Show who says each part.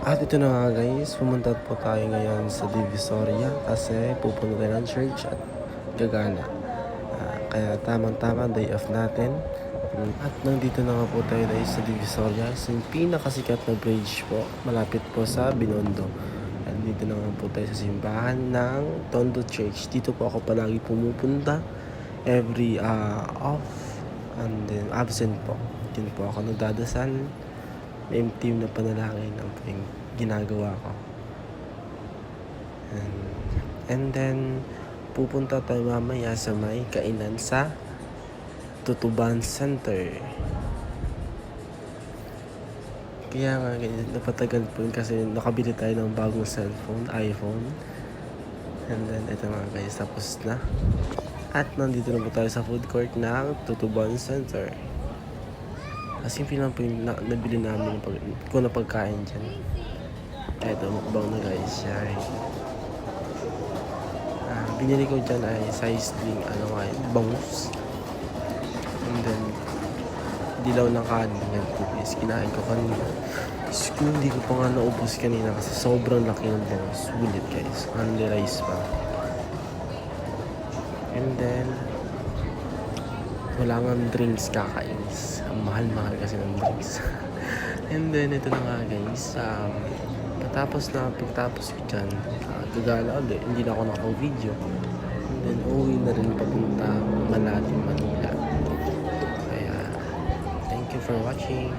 Speaker 1: At ito na nga guys, pumunta po tayo ngayon sa Divisoria kasi pupunta tayo ng church at gagala. Kaya tamang-tama, day off natin. At nandito na nga po tayo guys sa Divisoria, yung pinakasikat na bridge po, malapit po sa Binondo. At dito na nga po tayo sa simbahan ng Tondo Church. Dito po ako palagi pumupunta every off and then absent po. Dito po ako nagdadasal. Team na panalangin ang ginagawa ko. And then, pupunta tayo mamaya sa may kainan sa Tutuban Center. Kaya nga, napatagal po kasi nakabili tayo ng bagong cellphone, iPhone. And then, ito nga guys, tapos na. At nandito na po tayo sa food court ng Tutuban Center. Kasi yun po yung nabili namin kung na pagkain dyan. Eto, mukbang na guys. Binili ko dyan ay sizzling, bangus. And then, dilaw ng kanin. Yan po guys, kinain ko kanina. Hindi ko pa nga naubos kanina kasi sobrang laki ng bangus. Sulit guys, only rice pa. And then, wala nga drinks, kakainis. Ang mahal-mahal kasi ng drinks. And then, ito na nga guys. Pagtapos ko dyan, gagala ulit. Hindi na ako naka-video. And then, uwi na rin papunta Malalim, Manila. Kaya, thank you for watching.